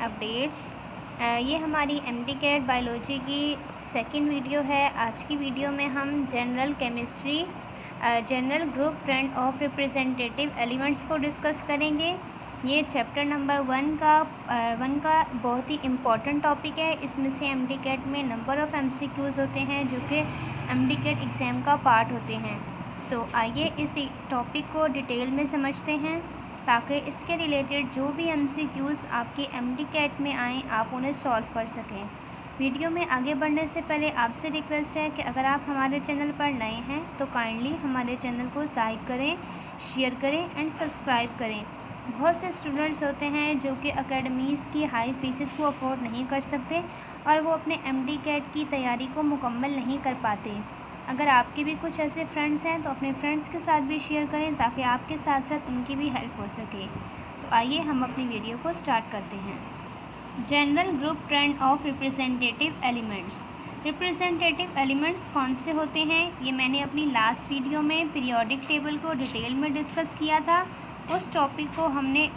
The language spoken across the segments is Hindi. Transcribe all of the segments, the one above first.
अपडेट्स। ये हमारी एमडीकैट बायोलॉजी की सेकंड वीडियो है। आज की वीडियो में हम general chemistry general group trend of representative elements को डिस्कस करेंगे। ये चैप्टर नंबर वन का बहुत ही इम्पॉर्टेंट टॉपिक है। इसमें से एमडीकैट में नंबर ऑफ़ एमसीक्यूज़ होते हैं जो कि एमडीकैट एग्ज़ाम का पार्ट होते हैं। तो आइए इस टॉपिक को डिटेल में समझते हैं ताकि इसके रिलेटेड जो भी एमसीक्यूज़ आपके एमडीकैट में आएँ आप उन्हें सॉल्व कर सकें। वीडियो में आगे बढ़ने से पहले आपसे रिक्वेस्ट है कि अगर आप हमारे चैनल पर नए हैं तो काइंडली हमारे चैनल को लाइक करें, शेयर करें एंड सब्सक्राइब करें। बहुत से स्टूडेंट्स होते हैं जो कि एकेडमीज़ की हाई फीसेस को अफोर्ड नहीं कर सकते और वो अपने एमडीकैट की तैयारी को मुकम्मल नहीं कर पाते। अगर आपके भी कुछ ऐसे फ्रेंड्स हैं तो अपने फ्रेंड्स के साथ भी शेयर करें ताकि आपके साथ साथ उनकी भी हेल्प हो सके। तो आइए हम अपनी वीडियो को स्टार्ट करते हैं। General group trend of representative elements. Representative elements कौन से होते हैं ये मैंने अपनी लास्ट वीडियो में पीरियोडिक टेबल को डिटेल में डिस्कस किया था। उस टॉपिक को हमने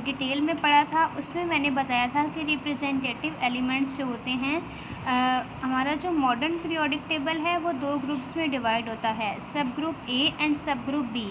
डिटेल में पढ़ा था। उसमें मैंने बताया था कि रिप्रेजेंटेटिव एलिमेंट्स जो होते हैं हमारा जो मॉडर्न पीरियोडिक टेबल है वो दो ग्रुप्स में डिवाइड होता है, सब ग्रुप ए एंड सब ग्रुप बी।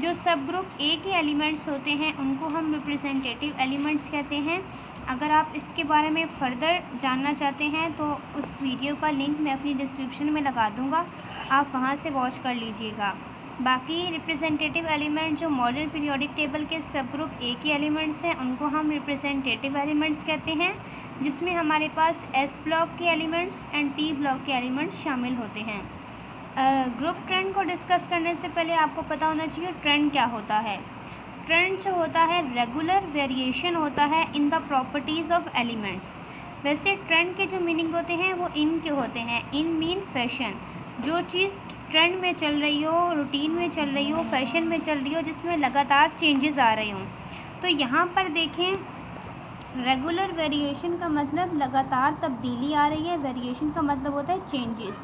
जो सब ग्रुप ए के एलिमेंट्स होते हैं उनको हम रिप्रेजेंटेटिव एलिमेंट्स कहते हैं। अगर आप इसके बारे में फ़र्दर जानना चाहते हैं तो उस वीडियो का लिंक मैं अपनी डिस्क्रिप्शन में लगा दूँगा, आप वहाँ से वॉच कर लीजिएगा। बाकी रिप्रेजेंटेटिव एलिमेंट जो मॉडर्न पीरियोडिक टेबल के सब ग्रुप ए के एलिमेंट्स हैं उनको हम रिप्रेजेंटेटिव एलिमेंट्स कहते हैं, जिसमें हमारे पास एस ब्लॉक के एलिमेंट्स एंड पी ब्लॉक के एलिमेंट्स शामिल होते हैं। ग्रुप ट्रेंड को डिस्कस करने से पहले आपको पता होना चाहिए ट्रेंड क्या होता है। ट्रेंड जो होता है रेगुलर वेरिएशन होता है in the properties of elements. वैसे ट्रेंड के जो मीनिंग होते हैं वो इन के होते हैं, इन मीन फैशन। जो चीज़ ट्रेंड में चल रही हो, रूटीन में चल रही हो, फैशन में चल रही हो, जिसमें लगातार चेंजेस आ रहे हों। तो यहाँ पर देखें रेगुलर वेरिएशन का मतलब लगातार तब्दीली आ रही है, वेरिएशन का मतलब होता है चेंजेस।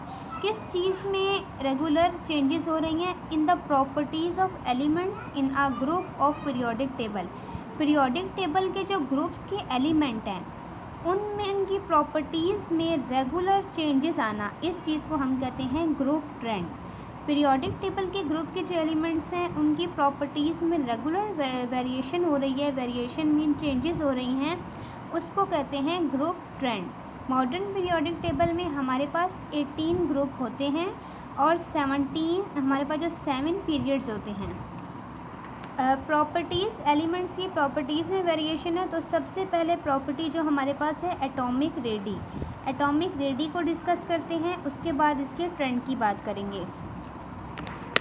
किस चीज़ में रेगुलर चेंजेस हो रही हैं? In the properties of elements in a group of periodic table. Periodic table के जो ग्रुप्स के एलिमेंट हैं उनमें इनकी प्रॉपर्टीज़ में रेगुलर चेंजेस आना, इस चीज़ को हम कहते हैं ग्रुप ट्रेंड। पीरियोडिक टेबल के ग्रुप के जो एलिमेंट्स हैं उनकी प्रॉपर्टीज़ में रेगुलर वेरिएशन हो रही है, वेरिएशन मीन चेंजेस हो रही हैं, उसको कहते हैं group trend. Modern periodic table में हमारे पास 18 ग्रुप होते हैं और 17 हमारे पास जो 7 पीरियड्स होते हैं। प्रॉपर्टीज़ एलिमेंट्स की प्रॉपर्टीज़ में वेरिएशन है तो सबसे पहले प्रॉपर्टी जो हमारे पास है एटॉमिक रेडी। एटॉमिक रेडी को डिस्कस करते हैं, उसके बाद इसके ट्रेंड की बात करेंगे।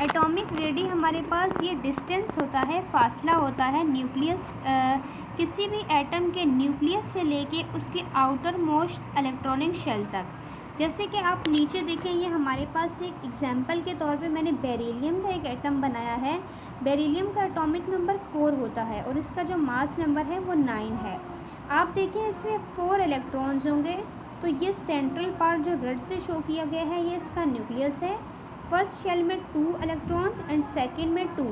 एटॉमिक रेडी हमारे पास ये डिस्टेंस होता है, फासला होता है न्यूक्लियस किसी भी एटम के न्यूक्लियस से लेके उसके आउटर मोस्ट इलेक्ट्रॉनिक शेल तक। जैसे कि आप नीचे देखें, ये हमारे पास एक एग्जांपल के तौर पे मैंने बेरिलियम का एक एटम बनाया है। बेरिलियम का एटॉमिक नंबर 4 होता है और इसका जो मास नंबर है वो 9 है। आप देखें इसमें 4 इलेक्ट्रॉन्स होंगे। तो ये सेंट्रल पार्ट जो रेड से शो किया गया है ये इसका न्यूक्लियस है। फर्स्ट शेल में 2 इलेक्ट्रॉन एंड सेकेंड में 2।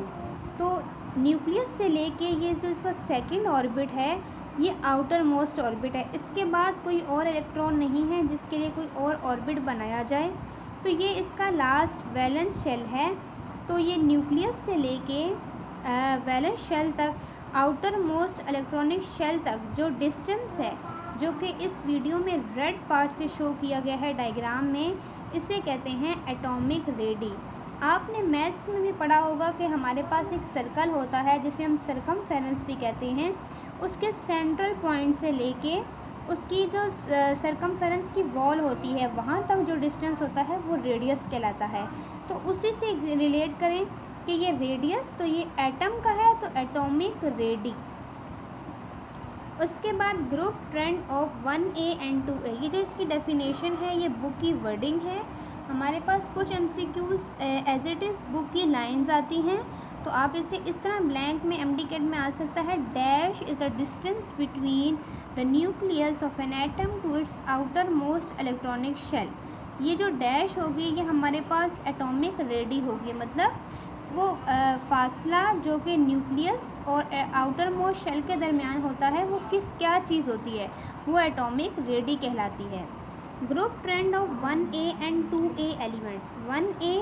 तो न्यूक्लियस से लेके ये जो इसका सेकेंड ऑर्बिट है ये आउटर मोस्ट ऑर्बिट है। इसके बाद कोई और इलेक्ट्रॉन नहीं है जिसके लिए कोई और ऑर्बिट बनाया जाए। तो ये इसका लास्ट वैलेंस शेल है। तो ये न्यूक्लियस से लेके वैलेंस शेल तक, आउटर मोस्ट इलेक्ट्रॉनिक शेल तक जो डिस्टेंस है, जो कि इस वीडियो में रेड पार्ट से शो किया गया है डायग्राम में, इसे कहते हैं एटॉमिक रेडी। आपने मैथ्स में भी पढ़ा होगा कि हमारे पास एक सर्कल होता है जिसे हम सरकमफेरेंस भी कहते हैं। उसके सेंट्रल पॉइंट से लेके उसकी जो सरकमफेरेंस की वॉल होती है वहाँ तक जो डिस्टेंस होता है वो रेडियस कहलाता है। तो उसी से रिलेट करें कि ये रेडियस तो ये एटम का है, तो एटॉमिक रेडी। उसके बाद group trend of 1A and 2A, ये जो इसकी डेफिनेशन है ये बुक की वर्डिंग है। हमारे पास कुछ MCQs as it is book की लाइंस आती हैं, तो आप इसे इस तरह ब्लैंक में एमडीकैट में आ सकता है। Dash is the distance between the nucleus of an atom to its outermost electronic shell. ये जो डैश होगी ये हमारे पास एटॉमिक रेडी होगी, मतलब वो फासला जो कि न्यूक्लियस और आउटर मोस्ट शेल के दरमियान होता है वो क्या चीज़ होती है, वो एटॉमिक रेडी कहलाती है। Group trend of 1A and 2A elements. 1A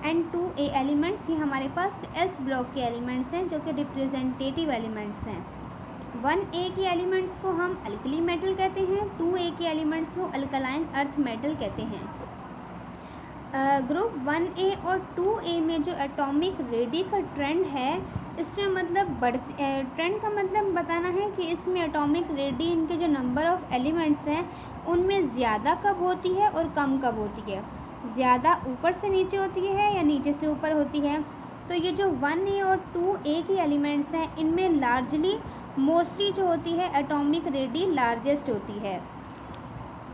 and 2A elements ये हमारे पास S ब्लॉक के एलिमेंट्स हैं जो कि रिप्रेजेंटेटिव एलिमेंट्स हैं। 1A के एलिमेंट्स को हम अल्कली मेटल कहते हैं, 2A के एलिमेंट्स को अल्कलाइन अर्थ मेटल कहते हैं। ग्रुप 1A और 2A में जो एटॉमिक रेडी का ट्रेंड है, इसमें मतलब ट्रेंड का मतलब बताना है कि इसमें एटॉमिक रेडी इनके जो नंबर ऑफ एलिमेंट्स हैं उनमें ज़्यादा कब होती है और कम कब होती है। ज़्यादा ऊपर से नीचे होती है या नीचे से ऊपर होती है। तो ये जो 1A और 2A की एलिमेंट्स हैं इनमें मोस्टली जो होती है एटॉमिक रेडी लार्जेस्ट होती है।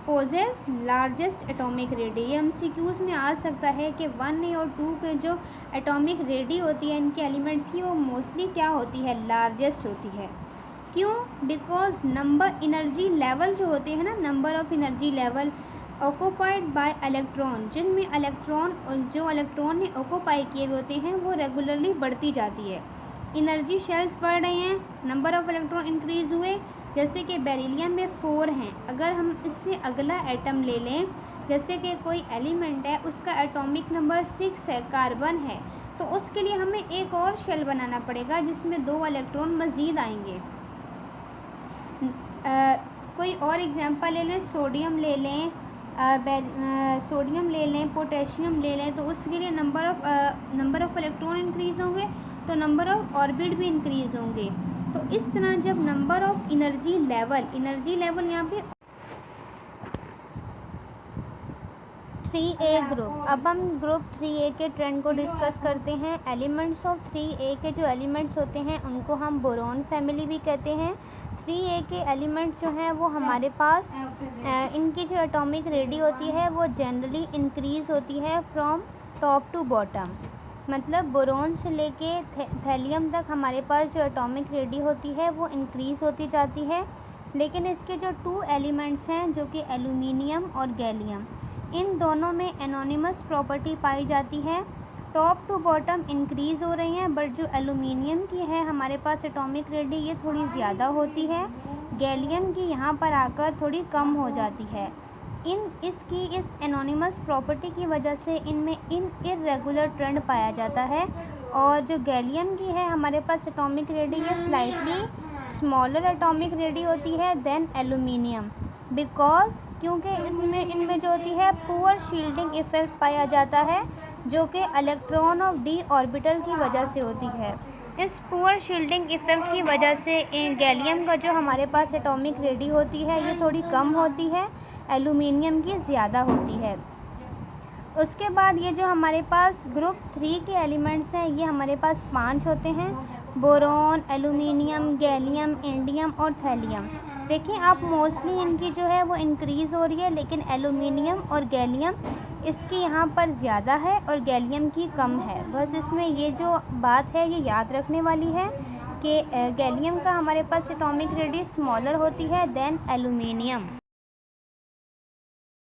पोजेस लार्जेस्ट एटॉमिक रेडी, ये MCQs में आ सकता है कि 1A और 2 के जो एटॉमिक रेडी होती है इनके एलिमेंट्स की, वो मोस्टली क्या होती है, लार्जेस्ट होती है। क्यों? बिकॉज नंबर एनर्जी लेवल जो होते हैं ना, number of energy level occupied by electron, जिनमें जो इलेक्ट्रॉन ने ऑक्यूपाई किए हुए होते हैं वो रेगुलरली बढ़ती जाती है। एनर्जी शेल्स बढ़ रहे हैं, नंबर ऑफ इलेक्ट्रॉन इंक्रीज़ हुए। जैसे कि बेरिलियम में 4 हैं, अगर हम इससे अगला एटम ले लें, जैसे कि कोई एलिमेंट है उसका एटॉमिक नंबर 6 है, कार्बन है, तो उसके लिए हमें एक और शेल बनाना पड़ेगा जिसमें 2 इलेक्ट्रॉन मज़ीद आएंगे। कोई और एग्जांपल ले लें, सोडियम ले लें, पोटेशियम ले लें, तो उसके लिए नंबर ऑफ़ इलेक्ट्रॉन इंक्रीज़ होंगे तो नंबर ऑफ़ ऑर्बिट भी इंक्रीज़ होंगे। तो इस तरह जब नंबर ऑफ़ एनर्जी लेवल यहाँ पे 3A ग्रुप। अब हम ग्रुप 3A के ट्रेंड को डिस्कस करते हैं। एलिमेंट्स ऑफ 3A के जो एलिमेंट्स होते हैं उनको हम बोरॉन फैमिली भी कहते हैं। 3A के एलिमेंट्स जो हैं वो हमारे पास इनकी जो एटॉमिक रेडी होती है वो जनरली इंक्रीज़ होती है फ्रॉम टॉप टू बॉटम, मतलब बोरॉन से लेके थैलियम तक हमारे पास जो एटॉमिक रेडी होती है वो इंक्रीज़ होती जाती है। लेकिन इसके जो 2 एलिमेंट्स हैं जो कि एल्यूमिनियम और गैलियम, इन दोनों में एनोनिमस प्रॉपर्टी पाई जाती है। टॉप टू बॉटम इंक्रीज़ हो रही हैं, बट जो एल्यूमिनियम की है हमारे पास एटॉमिक रेडी ये थोड़ी ज़्यादा होती है, गैलियम की यहाँ पर आकर थोड़ी कम हो जाती है। इसकी इस एनोनिमस प्रॉपर्टी की वजह से इनमें इर्रेगुलर ट्रेंड पाया जाता है। और जो गैलियम की है हमारे पास एटॉमिक रेडी ये स्लाइटली स्मॉलर एटॉमिक रेडी होती है देन एल्यूमिनियम, बिकॉज क्योंकि इनमें जो होती है पुअर शील्डिंग इफ़ेक्ट पाया जाता है जो कि इलेक्ट्रॉन ऑफ d ऑर्बिटल की वजह से होती है। इस पुअर शील्डिंग इफ़ेक्ट की वजह से गैलियम का जो हमारे पास एटॉमिक रेडी होती है ये थोड़ी कम होती है, एल्यूमिनियम की ज़्यादा होती है। उसके बाद ये जो हमारे पास ग्रुप 3 के एलिमेंट्स हैं ये हमारे पास 5 होते हैं, बोरॉन, एल्यूमिनियम, गैलियम, इंडियम और थैलियम। देखिए आप मोस्टली इनकी जो है वो इंक्रीज़ हो रही है, लेकिन एल्यूमिनियम और गैलियम इसकी यहाँ पर ज़्यादा है और गैलियम की कम है। बस इसमें ये जो बात है ये याद रखने वाली है कि गैलियम का हमारे पास एटॉमिक रेडी स्मॉलर होती है देन एल्यूमिनियम।